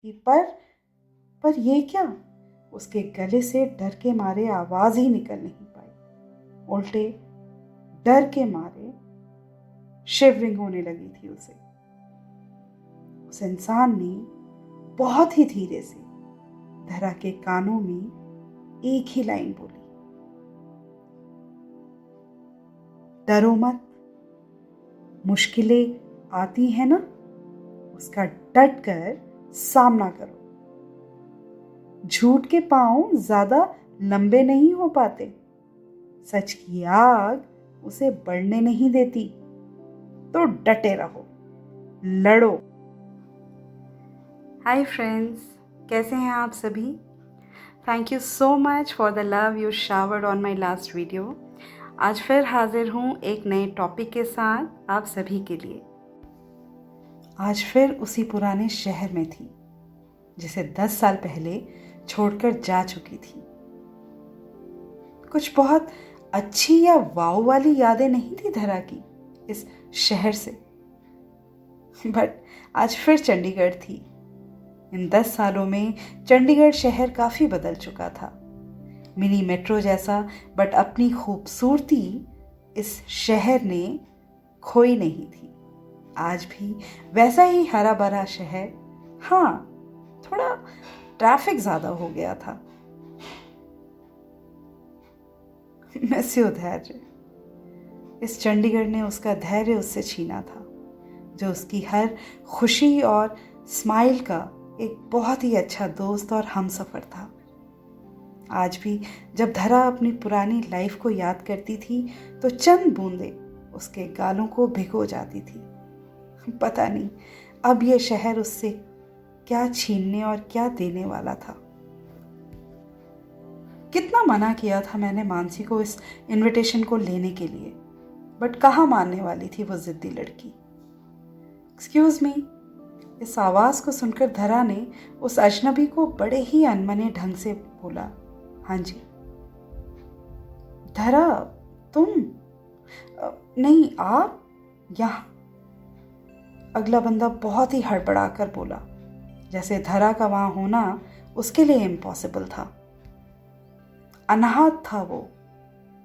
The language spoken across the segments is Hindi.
कि पर ये क्या? उसके गले से डर के मारे आवाज ही निकल नहीं पाई। उल्टे डर के मारे शिवरिंग होने लगी थी उसे। उस इंसान ने बहुत ही धीरे से धरा के कानों में एक ही लाइन बोली, डरो मत, मुश्किलें आती है ना, उसका डट कर सामना करो। झूठ के पांव ज्यादा लंबे नहीं हो पाते, सच की आग उसे बढ़ने नहीं देती। तो डटे रहो, लड़ो। हाय फ्रेंड्स, कैसे हैं आप सभी? Thank you so much for the love you showered on my last video. आज फिर हाजिर हूँ एक नए टॉपिक के साथ आप सभी के लिए। आज फिर उसी पुराने शहर में थी जिसे 10 साल पहले छोड़कर जा चुकी थी। कुछ बहुत अच्छी या वाव वाली यादें नहीं थी धरा की इस शहर से, बट आज फिर चंडीगढ़ थी। इन 10 सालों में चंडीगढ़ शहर काफी बदल चुका था। मिनी मेट्रो जैसा, बट अपनी खूबसूरती इस शहर ने खोई नहीं थी। आज भी वैसा ही हरा भरा शहर, हाँ थोड़ा ट्रैफिक ज्यादा हो गया था। धैर्य, इस चंडीगढ़ ने उसका धैर्य उससे छीना था, जो उसकी हर खुशी और स्माइल का एक बहुत ही अच्छा दोस्त और हमसफर था। आज भी जब धरा अपनी पुरानी लाइफ को याद करती थी तो चंद बूंदें उसके गालों को भिगो जाती थी। पता नहीं अब ये शहर उससे क्या छीनने और क्या देने वाला था। कितना मना किया था मैंने मानसी को इस इनविटेशन को लेने के लिए, बट कहाँ मानने वाली थी वो जिद्दी लड़की। एक्सक्यूज मी, इस आवाज को सुनकर धरा ने उस अजनबी को बड़े ही अनमने ढंग से बोला, हाँ जी। धरा, तुम? नहीं, आप यहाँ? अगला बंदा बहुत ही हड़बड़ाकर बोला, जैसे धरा का वहां होना उसके लिए इम्पॉसिबल था। अनाहत था वो।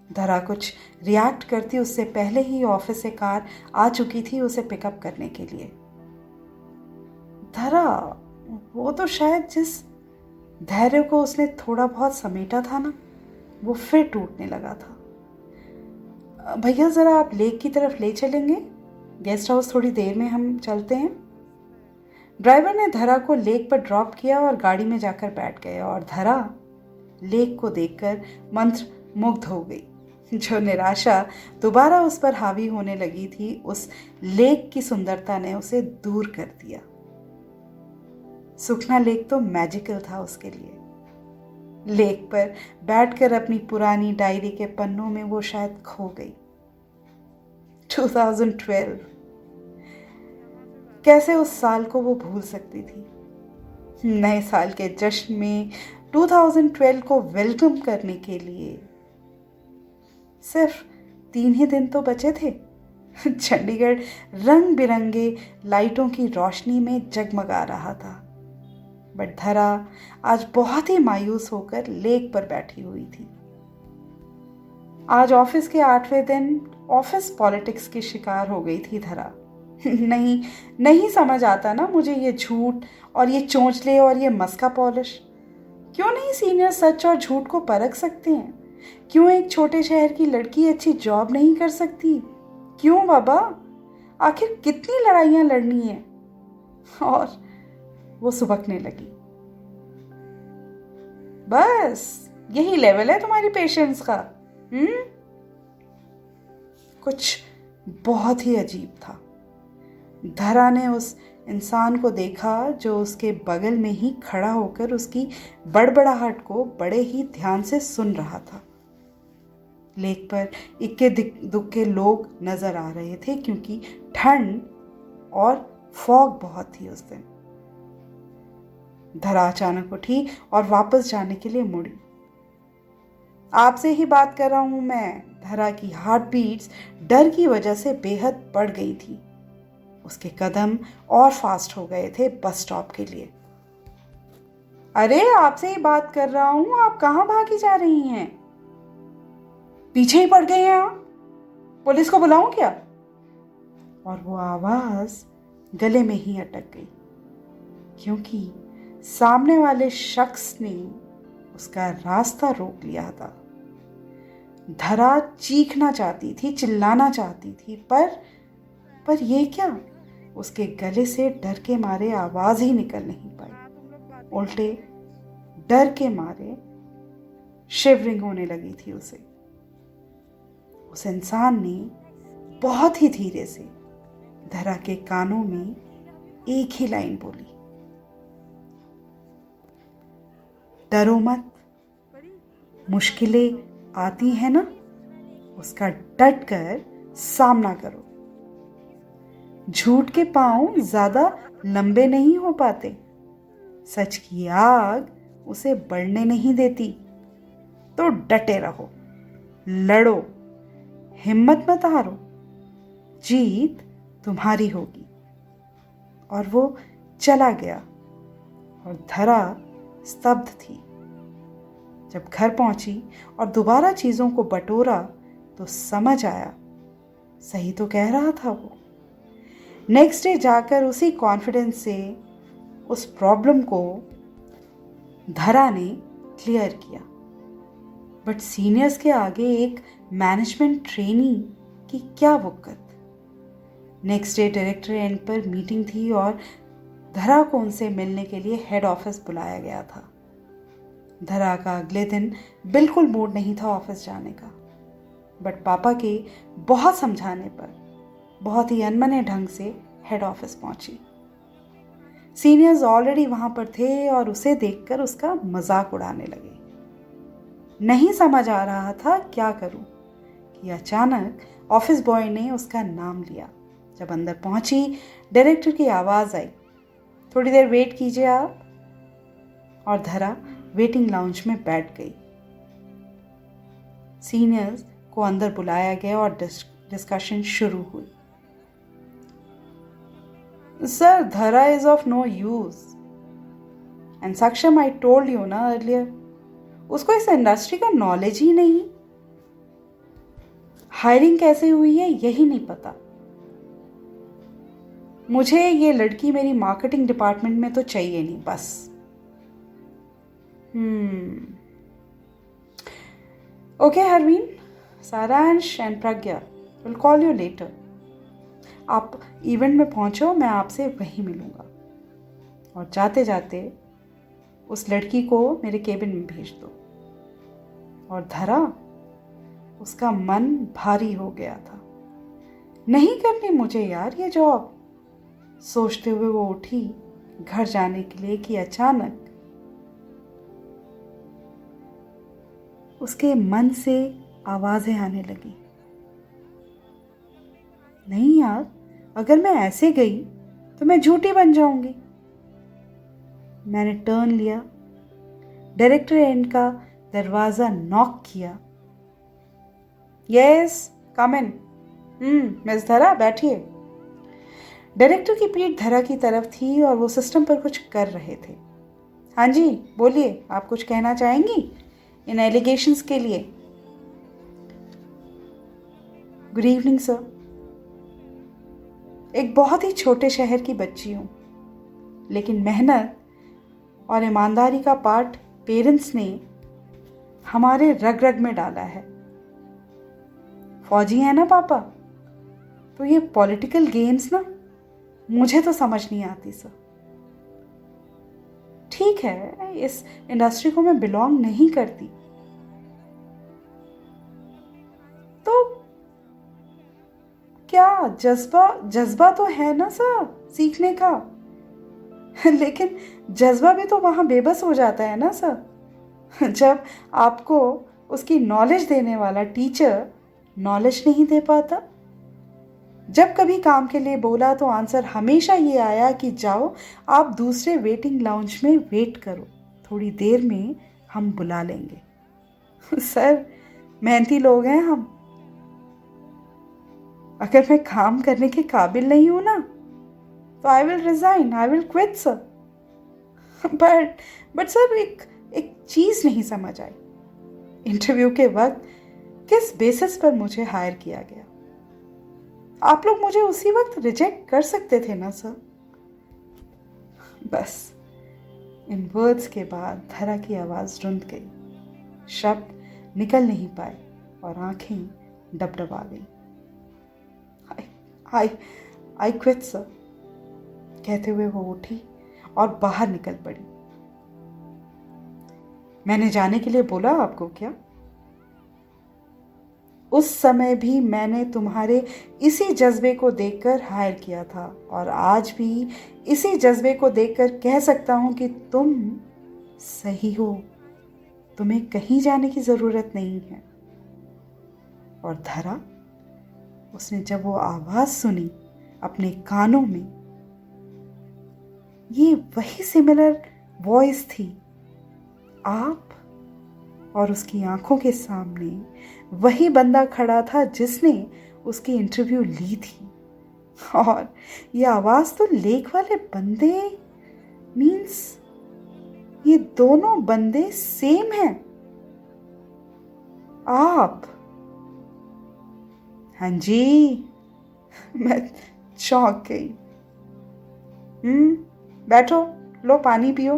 धरा कुछ रिएक्ट करती उससे पहले ही ऑफिस से कार आ चुकी थी उसे पिकअप करने के लिए। धरा, वो तो शायद जिस धैर्य को उसने थोड़ा बहुत समेटा था ना, वो फिर टूटने लगा था। भैया जरा आप लेक की तरफ ले चलेंगे, गेस्ट हाउस थोड़ी देर में हम चलते हैं। ड्राइवर ने धरा को लेक पर ड्रॉप किया और गाड़ी में जाकर बैठ गए, और धरा लेक को देखकर मंत्र मुग्ध हो गई। जो निराशा दोबारा उस पर हावी होने लगी थी, उस लेक की सुंदरता ने उसे दूर कर दिया। सुखना लेक तो मैजिकल था उसके लिए। लेक पर बैठकर अपनी पुरानी डायरी के पन्नों में वो शायद खो गई। 2012, कैसे उस साल को वो भूल सकती थी? नए साल के जश्न में 2012 को वेलकम करने के लिए सिर्फ 3 ही दिन तो बचे थे। चंडीगढ़ रंग बिरंगे लाइटों की रोशनी में जगमगा रहा था, बट धरा आज बहुत ही मायूस होकर लेक पर बैठी हुई थी। आज ऑफिस के 8वें दिन ऑफिस पॉलिटिक्स की शिकार हो गई थी धरा। नहीं समझ आता ना मुझे ये झूठ और ये चोंचले और ये मस्का पॉलिश। क्यों नहीं सीनियर सच और झूठ को परख सकते हैं? क्यों एक छोटे शहर की लड़की अच्छी जॉब नहीं कर सकती? क्यों बाबा? आखिर कितनी लड़ाइयां लड़नी है? और वो सुबकने लगी। बस यही लेवल है तुम्हारी पेशेंस का? कुछ बहुत ही अजीब था। धरा ने उस इंसान को देखा जो उसके बगल में ही खड़ा होकर उसकी बड़बड़ाहट को बड़े ही ध्यान से सुन रहा था। लेक पर इक्के दुक्के लोग नजर आ रहे थे क्योंकि ठंड और फॉग बहुत थी उस दिन। धरा अचानक उठी और वापस जाने के लिए मुड़ी। आपसे ही बात कर रहा हूं मैं। धरा की हार्ट बीट्स डर की वजह से बेहद बढ़ गई थी। उसके कदम और फास्ट हो गए थे बस स्टॉप के लिए। अरे आपसे ही बात कर रहा हूं, आप कहाँ भागी जा रही हैं? पीछे ही पड़ गई हैं आप? पुलिस को बुलाऊं क्या? और वो आवाज गले में ही अटक गई, क्योंकि सामने वाले शख्स ने उसका रास्ता रोक लिया था। धरा चीखना चाहती थी, चिल्लाना चाहती थी, पर ये क्या, उसके गले से डर के मारे आवाज ही निकल नहीं पाई। उल्टे डर के मारे शिवरिंग होने लगी थी उसे। उस इंसान ने बहुत ही धीरे से धरा के कानों में एक ही लाइन बोली, डरो मत, मुश्किलें आती है ना, उसका डट कर सामना करो। झूठ के पांव ज्यादा लंबे नहीं हो पाते, सच की आग उसे बढ़ने नहीं देती। तो डटे रहो, लड़ो, हिम्मत मत हारो, जीत तुम्हारी होगी। और वो चला गया और धरा स्तब्ध थी। जब घर पहुंची और दोबारा चीजों को बटोरा तो समझ आया, सही तो कह रहा था वो। नेक्स्ट डे जाकर उसी कॉन्फिडेंस से उस प्रॉब्लम को धरा ने क्लियर किया। बट सीनियर्स के आगे एक मैनेजमेंट ट्रेनी की क्या वक़्त। नेक्स्ट डे डायरेक्टर एंड पर मीटिंग थी और धरा को उनसे मिलने के लिए हेड ऑफिस बुलाया गया था। धरा का अगले दिन बिल्कुल मूड नहीं था ऑफिस जाने का, बट पापा के बहुत समझाने पर बहुत ही अनमने ढंग से हेड ऑफिस पहुंची। सीनियर्स ऑलरेडी वहां पर थे और उसे देखकर उसका मजाक उड़ाने लगे। नहीं समझ आ रहा था क्या करूं कि अचानक ऑफिस बॉय ने उसका नाम लिया। जब अंदर पहुंची, डायरेक्टर की आवाज आई, थोड़ी देर वेट कीजिए आप। और धरा वेटिंग लाउंज में बैठ गई। सीनियर्स को अंदर बुलाया गया और डिस्कशन शुरू हुई। Sir, Dhara is of no use and Saksham, I told you ना अर्लियर, उसको इस इंडस्ट्री का नॉलेज ही नहीं। हायरिंग कैसे हुई है यही नहीं पता। मुझे ये लड़की मेरी मार्केटिंग डिपार्टमेंट में तो चाहिए नहीं, बस। ओके हरवीन, सारांश and Pragya will call you later. आप इवेंट में पहुंचो, मैं आपसे वहीं मिलूंगा। और जाते जाते उस लड़की को मेरे केबिन में भेज दो। और धरा, उसका मन भारी हो गया था। नहीं करनी मुझे यार ये जॉब, सोचते हुए वो उठी घर जाने के लिए कि अचानक उसके मन से आवाजें आने लगी। नहीं यार, अगर मैं ऐसे गई तो मैं झूठी बन जाऊंगी। मैंने टर्न लिया, डायरेक्टर एंड का दरवाजा नॉक किया। यस, कम इन। मिस धरा, बैठिए। डायरेक्टर की पीठ धरा की तरफ थी और वो सिस्टम पर कुछ कर रहे थे। हाँ जी, बोलिए, आप कुछ कहना चाहेंगी इन एलिगेशंस के लिए? Good evening sir. एक बहुत ही छोटे शहर की बच्ची हूँ, लेकिन मेहनत और ईमानदारी का पाठ पेरेंट्स ने हमारे रग रग में डाला है। फौजी है ना पापा, तो ये पॉलिटिकल गेम्स ना मुझे तो समझ नहीं आती सर। ठीक है, इस इंडस्ट्री को मैं बिलोंग नहीं करती, तो क्या जज्बा तो है ना सर सीखने का। लेकिन जज्बा भी तो वहां बेबस हो जाता है ना सर, जब आपको उसकी नॉलेज देने वाला टीचर नॉलेज नहीं दे पाता। जब कभी काम के लिए बोला तो आंसर हमेशा ये आया कि जाओ आप दूसरे वेटिंग लाउंज में वेट करो, थोड़ी देर में हम बुला लेंगे। सर, मेहनती लोग हैं हम, अगर मैं काम करने के काबिल नहीं हूं ना तो I will resign, I will quit sir. But sir एक चीज़ नहीं समझ आई। इंटरव्यू के वक्त किस बेसिस पर मुझे हायर किया गया? आप लोग मुझे उसी वक्त रिजेक्ट कर सकते थे ना सर। बस इन वर्ड्स के बाद धरा की आवाज़ रुंध गई, शब्द निकल नहीं पाए और आंखें डबडबा गई। आई क्विट सर, कहते हुए वो उठी और बाहर निकल पड़ी। मैंने जाने के लिए बोला आपको क्या? उस समय भी मैंने तुम्हारे इसी जज्बे को देखकर हायर किया था और आज भी इसी जज्बे को देखकर कह सकता हूं कि तुम सही हो, तुम्हें कहीं जाने की ज़रूरत नहीं है। और धरा, उसने जब वो आवाज़ सुनी अपने कानों में, ये वही सिमिलर वॉइस थी। आप और उसकी आंखों के सामने वही बंदा खड़ा था जिसने उसकी इंटरव्यू ली थी। और ये आवाज़ तो लेक वाले बंदे मीन्स ये दोनों बंदे सेम हैं। आप? हाँ जी, मैं चौंक गई। बैठो, लो पानी पियो।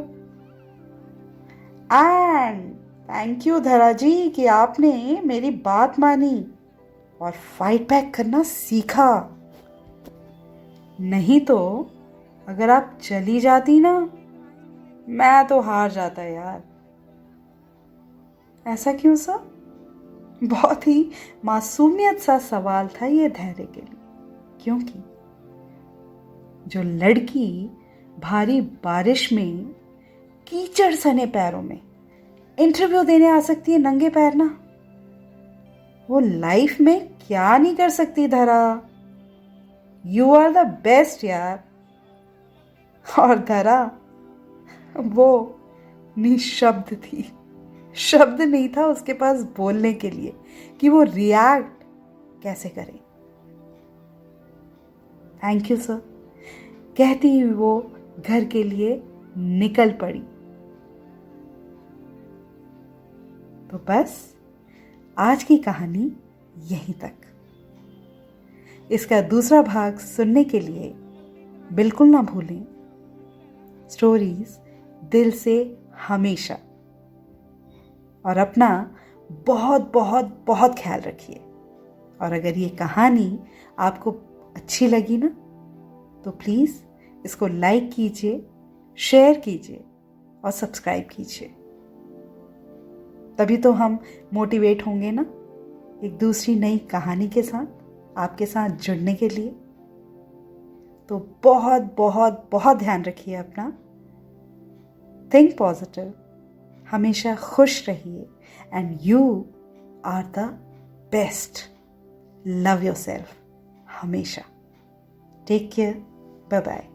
एंड थैंक यू धरा जी कि आपने मेरी बात मानी और फाइट बैक करना सीखा। नहीं तो अगर आप चली जाती ना, मैं तो हार जाता यार। ऐसा क्यों सर? बहुत ही मासूमियत सा सवाल था ये धैर्य के लिए, क्योंकि जो लड़की भारी बारिश में कीचड़ सने पैरों में इंटरव्यू देने आ सकती है नंगे पैर ना, वो लाइफ में क्या नहीं कर सकती धरा। यू आर द बेस्ट यार। और धरा वो निशब्द थी, शब्द नहीं था उसके पास बोलने के लिए कि वो रिएक्ट कैसे करे। थैंक यू सर, कहती हुई वो घर के लिए निकल पड़ी। तो बस आज की कहानी यहीं तक। इसका दूसरा भाग सुनने के लिए बिल्कुल ना भूलें स्टोरीज दिल से हमेशा। और अपना बहुत बहुत बहुत ख्याल रखिए। और अगर ये कहानी आपको अच्छी लगी ना, तो प्लीज़ इसको लाइक कीजिए, शेयर कीजिए और सब्सक्राइब कीजिए। तभी तो हम मोटिवेट होंगे ना एक दूसरी नई कहानी के साथ आपके साथ जुड़ने के लिए। तो बहुत बहुत बहुत ध्यान रखिए अपना। थिंक पॉजिटिव, हमेशा खुश रहिए and you are the best. Love yourself हमेशा। Take care, bye bye.